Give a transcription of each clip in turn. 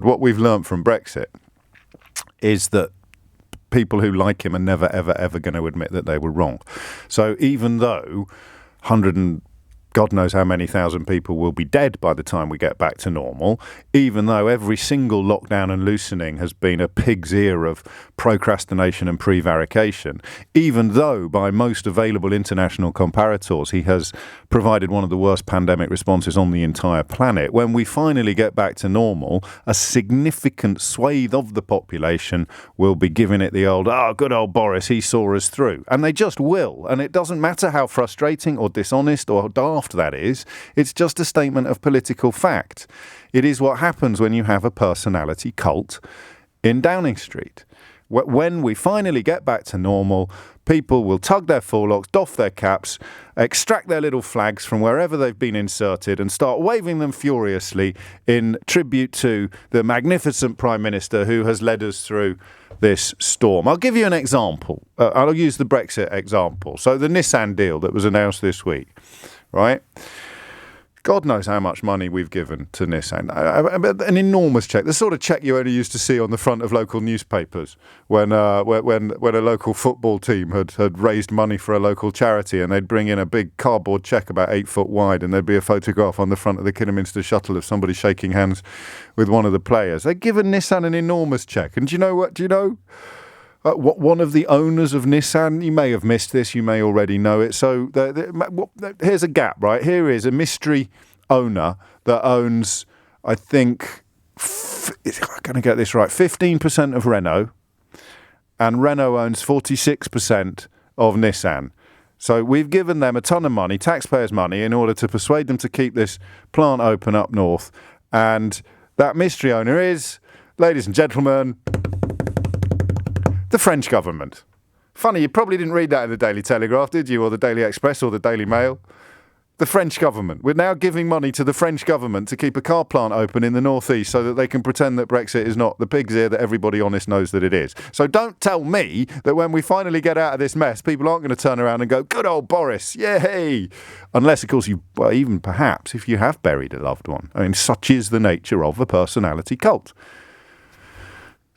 What we've learnt from Brexit is that people who like him are never, ever, ever going to admit that they were wrong. So even though 100 and God knows how many thousand people will be dead by the time we get back to normal, even though every single lockdown and loosening has been a pig's ear of procrastination and prevarication, even though by most available international comparators he has provided one of the worst pandemic responses on the entire planet, when we finally get back to normal, a significant swathe of the population will be giving it the old, good old Boris, he saw us through. And they just will. And it doesn't matter how frustrating or dishonest or daft that is, it's just a statement of political fact. It is what happens when you have a personality cult in Downing Street. When we finally get back to normal, people will tug their forelocks, doff their caps, extract their little flags from wherever they've been inserted and start waving them furiously in tribute to the magnificent Prime Minister who has led us through this storm. I'll give you an example. I'll use the Brexit example. So the Nissan deal that was announced this week, right? God knows how much money we've given to Nissan. An enormous check. The sort of check you only used to see on the front of local newspapers when a local football team had raised money for a local charity, and they'd bring in a big cardboard check about 8 foot wide, and there'd be a photograph on the front of the Kidderminster shuttle of somebody shaking hands with one of the players. They'd given Nissan an enormous check. And do you know what? One of the owners of Nissan, you may have missed this, you may already know it. So here's a gap, right? Here is a mystery owner that owns, I think, I'm going to get this right, 15% of Renault, and Renault owns 46% of Nissan. So we've given them a ton of money, taxpayers' money, in order to persuade them to keep this plant open up north. And that mystery owner is, ladies and gentlemen, the French government. Funny, you probably didn't read that in the Daily Telegraph, did you? Or the Daily Express or the Daily Mail? The French government. We're now giving money to the French government to keep a car plant open in the northeast so that they can pretend that Brexit is not the pig's ear that everybody honest knows that it is. So don't tell me that when we finally get out of this mess, people aren't going to turn around and go, good old Boris, yay! Unless, of course, even perhaps if you have buried a loved one. I mean, such is the nature of a personality cult.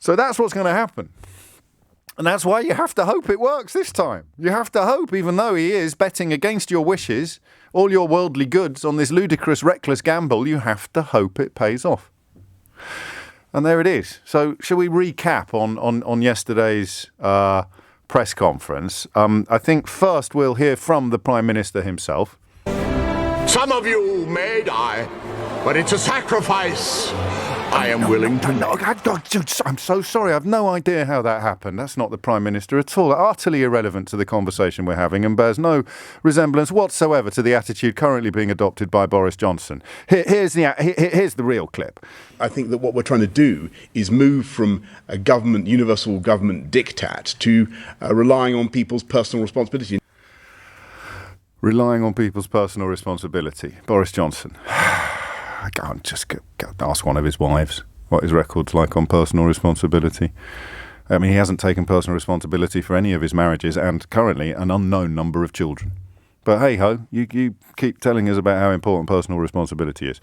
So that's what's going to happen. And that's why you have to hope it works this time. You have to hope, even though he is betting against your wishes, all your worldly goods on this ludicrous, reckless gamble, you have to hope it pays off. And there it is. So shall we recap on yesterday's press conference? I think first we'll hear from the Prime Minister himself. Some of you may die, but it's a sacrifice I am willing to make. I'm so sorry. I've no idea how that happened. That's not the Prime Minister at all. Utterly irrelevant to the conversation we're having and bears no resemblance whatsoever to the attitude currently being adopted by Boris Johnson. Here's the real clip. I think that what we're trying to do is move from a universal government diktat to relying on people's personal responsibility. Relying on people's personal responsibility. Boris Johnson. I can't just ask one of his wives what his record's like on personal responsibility. I mean, he hasn't taken personal responsibility for any of his marriages and currently an unknown number of children. But hey-ho, you keep telling us about how important personal responsibility is.